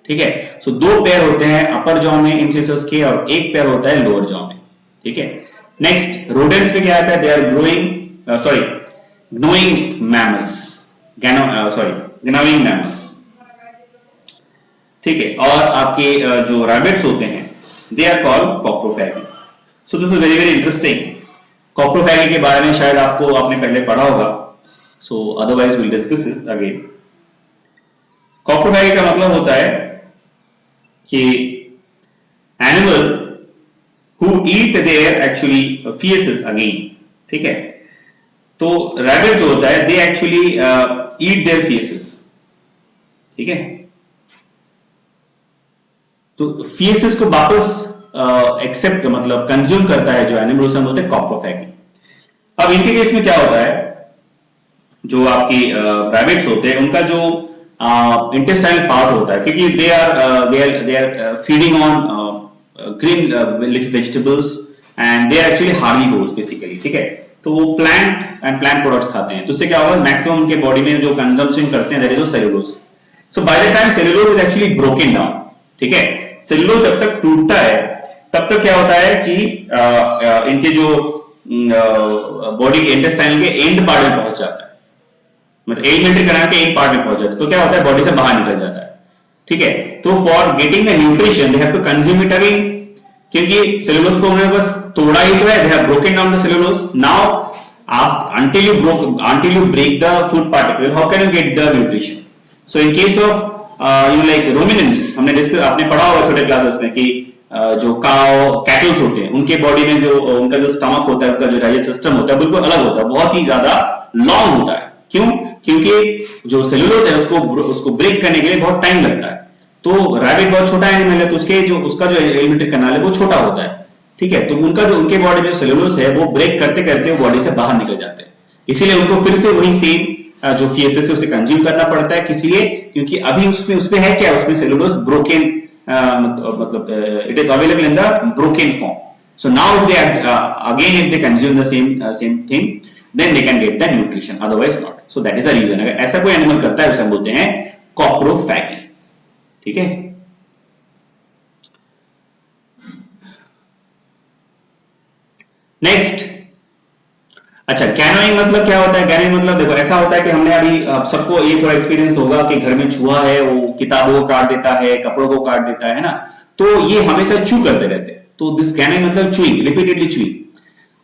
ठीक है. सो दो पेयर होते हैं अपर जॉ में इंसिसर्स के और एक पेयर होता है लोअर जॉ में. ठीक है. नेक्स्ट रोडेंट्स में क्या आता है? They are gnawing mammals, gnawing mammals. ठीक है. और आपके जो रैबिट्स होते हैं they are called coprophagy. So this is very very interesting. Coprophagy के बारे में शायद आपने पहले पढ़ा होगा, so otherwise will discuss it again. Coprophagy का मतलब होता है कि animal who eat their actually feces again. ठीक है. तो रैबिट जो होता है they actually eat their feces. ठीक है. तो feces को वापस एक्सेप्ट मतलब कंज्यूम करता है जो एनिमल, उसे हम बोलते हैं कॉप्रोफैगी. अब इनके केस में क्या होता है? जो आपकी रैबिट्स होते हैं उनका जो इंटेस्टाइनल पार्ट होता है, क्योंकि they are feeding on green leafy vegetables and they are actually herbivores basically. ठीक है. तो वो प्लांट एंड प्लांट प्रोडक्ट्स खाते हैं. तो उससे क्या होगा? मैक्सिमम उनके बॉडी में जो कंजम्पशन करते हैं that is cellulose. So by the time cellulose is actually broken down. ठीक है. सेलुलोज जब तक टूटता है तब तक क्या होता है कि इनके जो बॉडी के इंटेस्टाइनल के एंड पार्ट में पहुंच जाता है, मतलब एलिमेंट्री कनाल के एंड पार्ट में पहुंच जाता है. तो क्या होता है? बॉडी से बाहर निकल जाता है. ठीक है. तो for getting the nutrition they have to consume it again, क्योंकि सेलुलोज को उन्होंने बस तोड़ा ही तो है. They have broken down the cellulose. Now until you break the food particle, how can you get the nutrition? So in case of like ruminants, हमने discuss, आपने पढ़ा होगा छोटे क्लासेस में कि जो काउ कैटल्स होते हैं उनके बॉडी में जो उनका जो स्टमक होता है, उनका जो डाइजेस्ट सिस्टम होता है बिल्कुल अलग होता है, बहुत ही ज्यादा लॉन्ग होता है। क्यों? क्योंकि जो सेलुलोज है उसको ब्रेक करने के लिए बहुत टाइम लगता है। तो रैबिट बहुत छोटा एनिमल है, तो उसका जो एलिमेंट्री कैनाल है वो छोटा होता है, ठीक है। तो उनके बॉडी में सेलुलोज है वो ब्रेक करते करते वो बॉडी से बाहर निकल जाते हैं, इसीलिए उनको फिर से वही सेम जो फीसेस है उसे कंज्यूम करना पड़ता है। किस लिए? क्योंकि अभी उसमें है क्या, उसमें सेलुलोज ब्रोकन, मतलब it is available in the broken form. So now if they again if they consume the same thing then they can get the nutrition, otherwise not. So that is the reason. अगर ऐसा कोई animal करता है उसे हम बोलते हैं कॉप्रोफैगी, ठीक है। नेक्स्ट, अच्छा कैनोइंग मतलब क्या होता है? कैनोइंग मतलब देखो ऐसा होता है कि हमने अभी सबको ये थोड़ा एक्सपीरियंस होगा कि घर में चूहा है, वो किताबों को काट देता है, कपड़ों को काट देता है ना, तो ये हमेशा चू करते रहते हैं। तो दिस कैनोइंग मतलब चूइंग, रिपीटेडली चूइंग,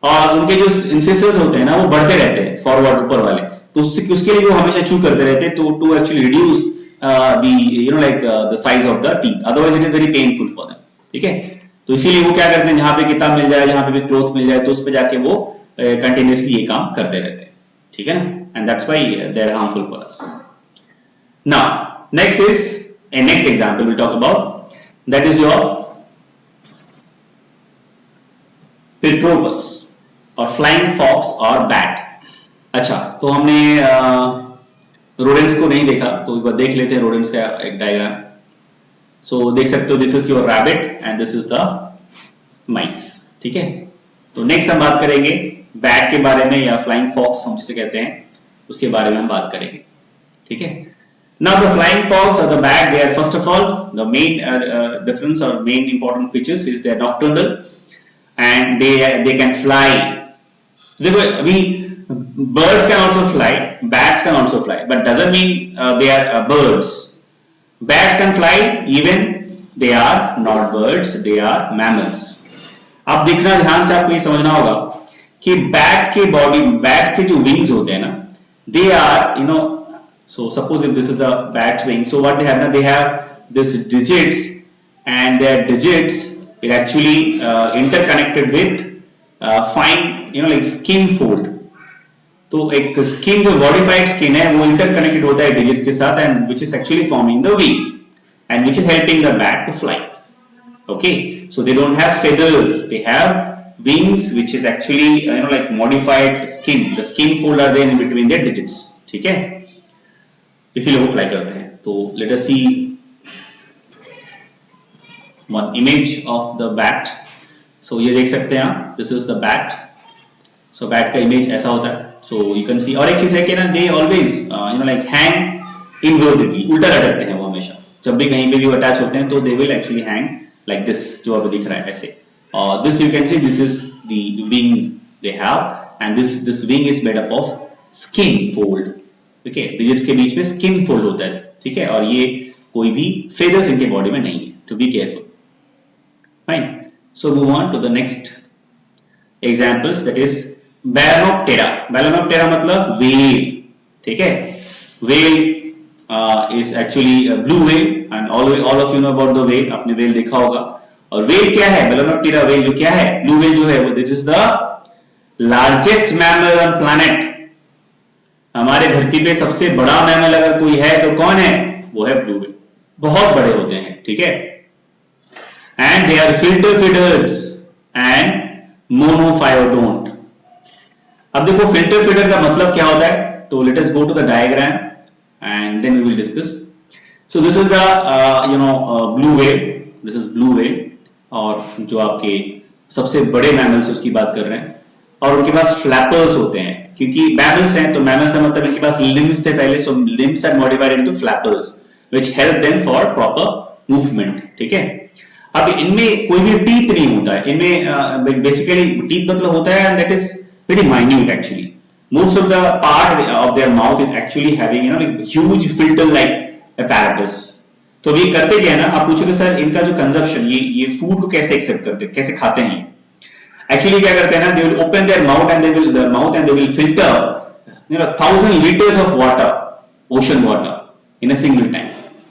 और उनके जो इंसिसर्स होते हैं ना वो बढ़ते रहते हैं फॉरवर्ड, ऊपर वाले, तो उसके लिए वो हमेशा चू करते रहते हैं, तो to actually reduce the size of the teeth, otherwise it is very painful for them, ठीक है। तो इसीलिए वो क्या करते हैं, जहां पे किताब मिल जाए, जहां पे भी क्लोथ मिल जाए, तो उस पे जाके वो कंटिन्यूअसली ये काम करते रहते हैं, ठीक है ना, and that's why they are harmful for us. Now next example we talk about, that is your pteropus और फ्लाइंग फॉक्स और बैट। अच्छा, तो हमने रोडेंट्स को नहीं देखा, तो एक बार देख लेते हैं रोडेंट्स का एक डायग्राम। सो देख सकते हो, this is your rabbit and this is the माइस, ठीक है। तो नेक्स्ट हम बात करेंगे बैट के बारे में, या फ्लाइंग फॉक्स हम जिसे कहते हैं, उसके बारे में हम बात करेंगे, ठीक है। नाउ द फ्लाइंग फॉक्स और the bat, they are first of all the main difference और main important features is they are nocturnal and they can fly. देखो अभी birds can also fly, bats can also fly, but doesn't mean they are birds. Bats can fly even they are not birds, they are mammals. अब देखना ध्यान से, आपको ये समझना होगा कि बैट्स के जो विंग्स होते हैं ना, they are so suppose if this is the bat's wing, so what they have now, they have this digits, and their digits it actually interconnected with fine like skin fold. तो एक skin, जो modified skin है, वो interconnected होता है digits के साथ, and which is actually forming the wing and which is helping the bat to fly. Okay, so they don't have feathers, they have wings which is actually like modified skin, the skin fold are there in between their digits, ठीक है, इसीलिए वो fly करते हैं। तो let us see one image of the bat. So ये देख सकते हैं आप, this is the bat. So bat का इमेज ऐसा होता है। So you can see, और एक चीज है कि ना, they always like hang invertedly, उल्टा लटकते हैं वो हमेशा, जब भी कहीं पे भी अटैच होते हैं तो they will actually hang like this, जो आपको दिख रहा है ऐसे। और this you can see, this is the wing they have, and this wing is made up of skin fold, okay, digits के बीच में skin fold होता है, ठीक है, और ये कोई भी feathers इनके बॉडी में नहीं है, to be careful, fine. So move on to the next examples, that is Balaenoptera. Balaenoptera मतलब व्हेल, ठीक है। Whale is actually blue whale, and all of you know about the whale, आपने whale देखा होगा। और व्हेल क्या है? Balaenoptera whale जो क्या है, ब्लू व्हेल जो है वो this is the largest mammal on planet. हमारे धरती पे सबसे बड़ा मैमल अगर कोई है तो कौन है? वो है ब्लू व्हेल। बहुत बड़े होते हैं, ठीक है, and they are filter feeders and monophyodont. अब देखो फिल्टर फीडर का मतलब क्या होता है, तो let us go to the diagram and then we will discuss. So this is the blue whale, this is blue whale, और जो आपके सबसे बड़े मैमल्स उसकी बात कर रहे हैं, और उनके पास फ्लैपर्स होते हैं, क्योंकि मैमल्स हैं तो मैमल्स का मतलब इनके पास लिम्स थे पहले, so limbs are modified into flappers which help them for proper movement, ठीक है। अब इनमें कोई भी टीथ नहीं होता है, इनमें बेसिकली टीथ मतलब होता है and that is very minute actually. Most of the part of their mouth is actually having like huge filter like apparatus. तो ये करते क्या है ना, आप पूछोगे सर इनका जो कंजप्शन, ये फूड को कैसे एक्सेप्ट करते हैं, कैसे खाते हैं? एक्चुअली क्या करते हैं ना, they will open their mouth and they will filter 1000 liters of water, ocean water, in a single time.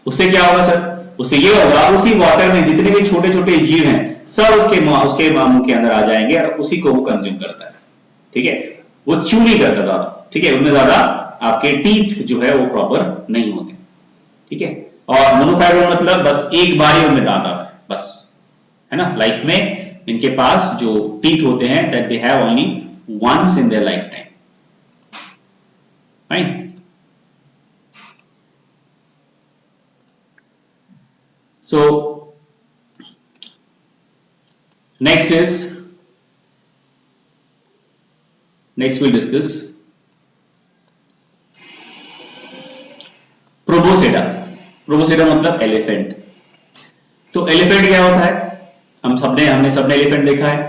उससे क्या होगा सर? उससे ये होगा उसी वाटर में जितने भी छोटे छोटे जीव हैं सब उसके मुंह के अंदर आ जाएंगे और उसी को वो कंज्यूम करता है। ठीक है, वो च्यू नहीं करता ज्यादा। ठीक है, उनमें ज्यादा आपके टीथ जो है वो प्रॉपर नहीं होते। ठीक है, और मोनोफाइबर मतलब बस एक बार ही उनमें दांत आता है बस, है ना। लाइफ में इनके पास जो टीथ होते हैं that they have only once in their life time. Right. So next we'll discuss proboscidea. Proboscidea मतलब एलिफेंट। तो एलिफेंट क्या होता है? हमने सबने एलिफेंट देखा है,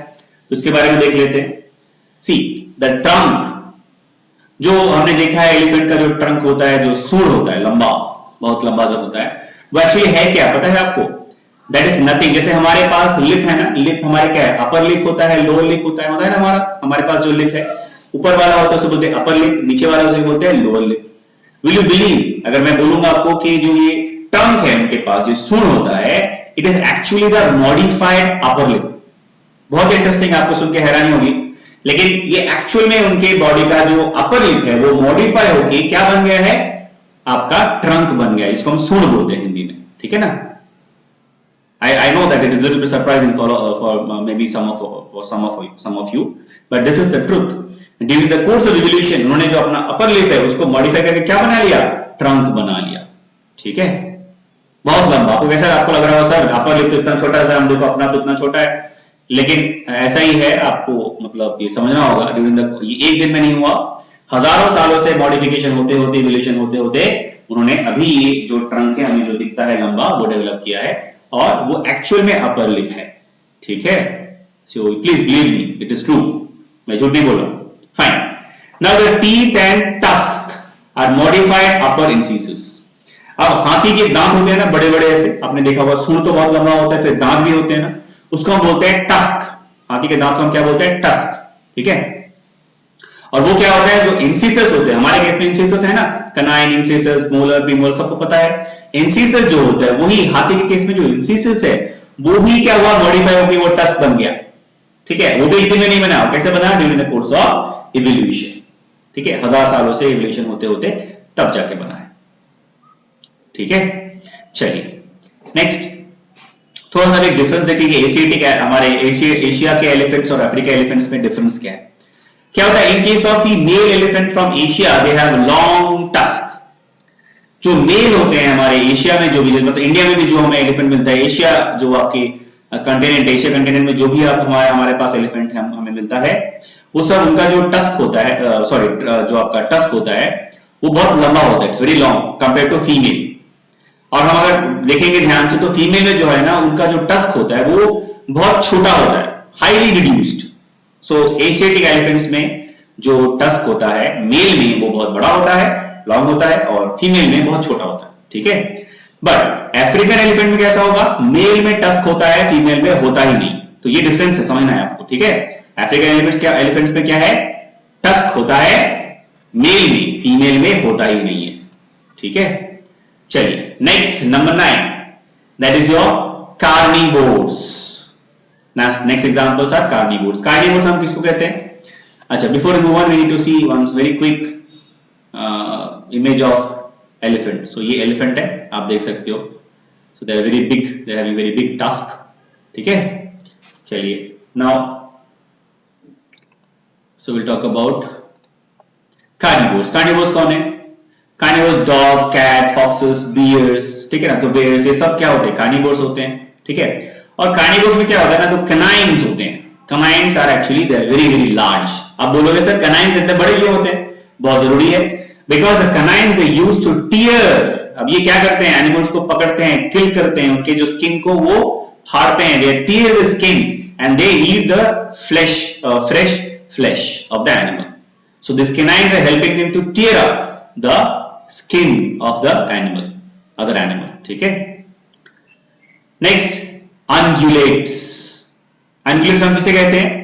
तो इसके बारे में देख लेते हैं। सी द ट्रंक, जो हमने देखा है एलिफेंट का जो ट्रंक होता है, जो सूंड होता है लंबा, बहुत लंबा जो होता है, वो एक्चुअली है क्या पता है आपको? That is nothing. जैसे हमारे पास लिप है ना, लिप हमारे क्या है? अपर लिप होता है, लोअर लिप होता है ना। हमारे पास जो लिप है ऊपर वाला होता है उसे बोलते हैं अपर लिप, नीचे वाला उसे बोलते हैं lower lip. Will you believe, अगर मैं बोलूंगा आपको कि जो ये टंग है उनके पास, जो सूंड होता है, it is actually the modified upper lip. बहुत इंटरेस्टिंग, आपको सुन के हैरानी होगी, लेकिन ये एक्चुअल में उनके बॉडी का जो अपर लिप है वो मॉडिफाई होके क्या बन गया है? आपका ट्रंक बन गया। इसको हम सूंड बोलते हैं हिंदी में। ठीक है ना। I know that it is a little bit surprising for maybe some of you, but this is the truth. During the course of evolution, उन्होंने जो अपना अपर लिप है उसको मॉडिफाई करके क्या बना लिया? ट्रंक बना लिया। ठीक है, बहुत लंबा। आपको कैसा आपको लग रहा हो सर अपर लिप तो इतना छोटा है, हम देखो अपना तो इतना छोटा है, लेकिन ऐसा ही है। आपको मतलब ये समझना होगा, ड्यूरिंग द ये एक दिन में नहीं हुआ, हजारों सालों से मॉडिफिकेशन होते होते, इवोल्यूशन होते होते उन्होंने अभी ये जो ट्रंक है हमें जो दिखता है लंबा, वो डेवलप किया है, और वो एक्चुअल में अपर लिप है। ठीक है, so please believe me, it is true, मैं झूठ नहीं बोल रहा हूं। Fine, now the teeth and tusk are modified upper incisors. अब हाथी के दांत होते हैं ना बड़े बड़े ऐसे, आपने देखा होगा, सूंड तो बहुत लंबा होता है, फिर दांत भी होते हैं ना, उसको हम बोलते हैं टस्क। हाथी के दांत को हम क्या बोलते हैं? टस्क। ठीक है, और वो क्या होता है? जो इंसिसेस होते हैं, हमारे केस में इंसिसेस है ना, कनाइन, इंसिसेस, मोलर, प्रीमोलर, सबको पता है। इंसिसेस जो होता है वही हाथी के केस में जो इंसिसेस है वो भी क्या हुआ? मॉडिफाई होकर वो टस्क बन गया। ठीक है, वो भी एक दिन में नहीं बना। कैसे बना? During the course of evolution. ठीक है, हजार सालों से इवोल्यूशन होते होते तब जाके बना है। ठीक है, चलिए नेक्स्ट थोड़ा सा एक डिफरेंस देखेंगे। एशियाटिक, हमारे एशिया के एलिफेंट्स और अफ्रीका एलिफेंट्स में डिफरेंस क्या है? क्या होता है? इन case of the mail elephant from Asia, they have long tusk. जो मेल होते हैं हमारे एशिया में, जो भी मतलब इंडिया में भी जो हमें एलिफेंट मिलता है, एशिया जो आपके कंटिनेंट, एशिया कंटिनेंट में जो भी आप हमारे पास एलिफेंट है हमें मिलता है, वो सब उनका जो टस्क होता है, जो आपका टस्क होता है वो बहुत लंबा होता है, it's very long compare to female. और हम अगर देखेंगे ध्यान से तो फीमेल में जो है ना, उनका जो टस्क होता है वो बहुत छोटा होता है, हाईली रिड्यूस्ड। सो एशियाटिक एलिफेंट्स में जो टस्क होता है मेल में वो बहुत बड़ा होता है, लॉन्ग होता है, और फीमेल में बहुत छोटा होता है। ठीक है, बट अफ्रीकन एलिफेंट में कैसा होगा? मेल में टस्क होता है, फीमेल में होता ही नहीं। तो ये डिफरेंस है, समझना है आपको। ठीक है, अफ्रीकन एलिफेंट्स में क्या है? टस्क होता है मेल में, फीमेल में होता ही नहीं है। ठीक है, चलिए next number 9, that is your carnivores. Next examples are carnivores. Carnivores हम किसको कहते हैं? अच्छा, before we move on we need to see one very quick image of elephant. So ये एलिफेंट है, आप देख सकते हो। So they are very big, they have very big tusk. ठीक है, चलिए now so will talk about carnivores. Carnivores कौन है? Carnivores dog, cat, foxes, bears. ठीक है ना, तो बियर्स ये सब क्या होते हैं? कार्निवोर्स होते हैं। ठीक है, और कार्निवोर्स में क्या होता है ना, तो कैनाइन्स होते हैं। Canines are actually they are very very large. आप बोलोगे सर कैनाइन्स इतने बड़े क्यों होते हैं? बहुत जरूरी है, because canines they used to tear. अब ये क्या करते हैं? एनिमल्स को पकड़ते हैं, किल करते हैं, उनके जो स्किन को वो फाड़ते हैं, they tear the skin and they eat the flesh, fresh flesh of the animal. So this canines are helping them to tear up the skin of the animal, other animal. ठीक है, next ungulates. Ungulates हम किसे कहते हैं?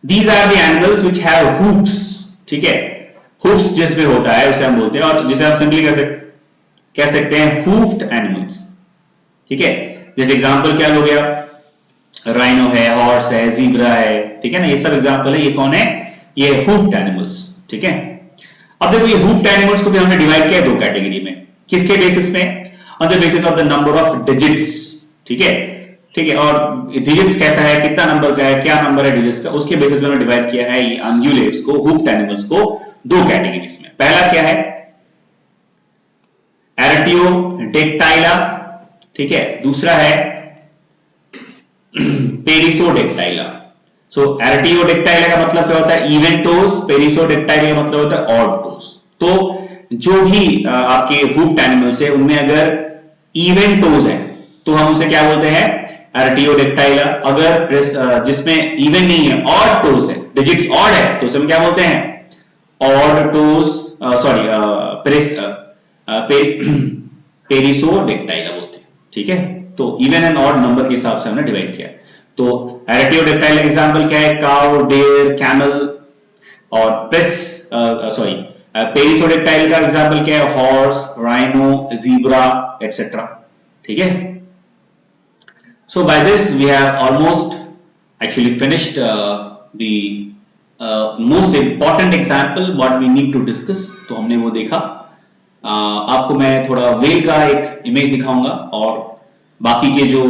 These are the animals which have hoops. ठीक है, hoops जिसमें होता है उसे हम बोलते हैं, और जिसे हम सिंपली कह सकते कह सकते हैं hoofed एनिमल्स, ठीक है। जैसे एग्जांपल क्या हो गया, राइनो है, हॉर्स है, जीब्रा है, ठीक है ना, ये सब एग्जांपल है। ये कौन है, ये hoofed एनिमल्स, ठीक है। अब देखो ये hoofed एनिमल्स को भी हमने डिवाइड किया दो कैटेगरी में, किसके बेसिस में, on the basis of the number of digits, ठीक है, ठीक है। और डिजिट्स कैसा है, कितना नंबर का है, क्या नंबर है डिजिट्स का, उसके बेसिस पे हमने डिवाइड किया है ये अनग्युलेट्स को, hoofed एनिमल्स को दो कैटेगरीज में। पहला क्या है, एरेटियोडेक्टाइला, ठीक है, दूसरा है पेरिसोडेक्टाइला। सो एरेटियोडेक्टाइला का मतलब क्या होता है, इवन टोज, पेरिसोडेक्टाइला का मतलब होता है ऑड टोज। तो जो भी आपके हुफ्ड एनिमल्स है उनमें अगर इवन टोज है तो हम उसे क्या बोलते हैं, एरेटियोडेक्टाइला। अगर जिसमें इवन नहीं है, ऑड टोज है, डिजिट्स ऑड है, तो उसे हम क्या बोलते हैं, ऑड टोज, सॉरी पेरिसोडेक्टाइला बोलते हैं, ठीक है। तो इवन एंड ऑड नंबर के हिसाब से हमने डिवाइड किया है। तो एरेटियोडेक्टाइल एग्जांपल क्या है, काउ, डेयर, कैमल। और पेरिसोडेक्टाइल का एग्जांपल क्या है, हॉर्स, राइनो, जीब्रा एटसेट्रा, ठीक है। So by this we have almost actually finished the most important example what we need to discuss. तो हमने वो देखा। आपको मैं थोड़ा वेल का एक इमेज दिखाऊंगा और बाकी के जो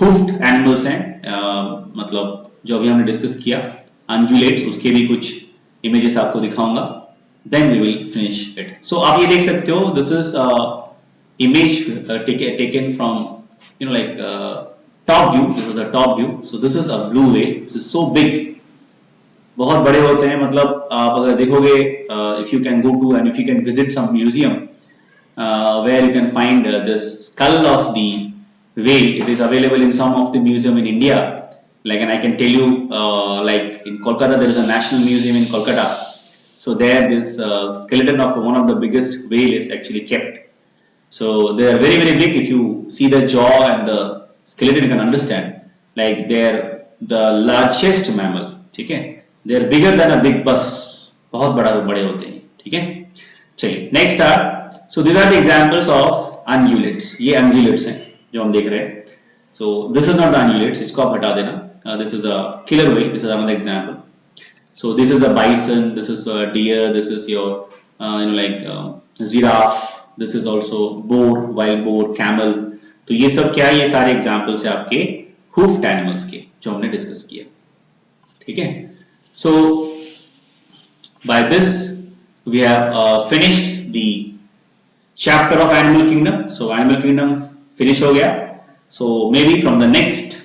हुफ्ड एनिमल्स हैं, मतलब जो अभी हमने डिस्कस किया अनग्युलेट्स, उसके भी कुछ इमेजेस आपको दिखाऊंगा, then we will finish it. So आप ये देख सकते हो, this is image taken from like top view, this is a top view. So this is a blue whale, this is so big, बहुत बड़े होते हैं। मतलब आप अगर देखोगे, if you can go to and if you can visit some museum where you can find this skull of the whale, it is available in some of the museum in India. Like, and I can tell you, like in Kolkata there is a national museum in Kolkata. So there this skeleton of one of the biggest whale is actually kept. So they are very very big. If you see the jaw and the skeleton, you can understand. Like they are the largest mammal. ठीक है, they are bigger than a big bus. बहुत बड़े होते हैं, ठीक है। चलिए next are, so these are the examples of ungulates. ये ungulates हैं जो हम देख रहे हैं। So this is not the ungulates, इसको आप हटा देना। This is a killer whale. This is another example. So this is a bison, this is a deer, this is your giraffe, this is also boar, wild boar, camel. तो ये सब क्या है, ये सारे examples है आपके hoofed animals के जो हमने डिस्कस किया, ठीक है। So by this we have finished the chapter of animal kingdom. So animal kingdom finish हो गया. So maybe from the next,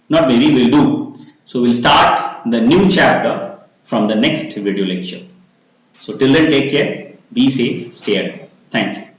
not maybe, we'll do. So we'll start the new chapter from the next video lecture. So till then, take care, be safe, stay at home. Thank you.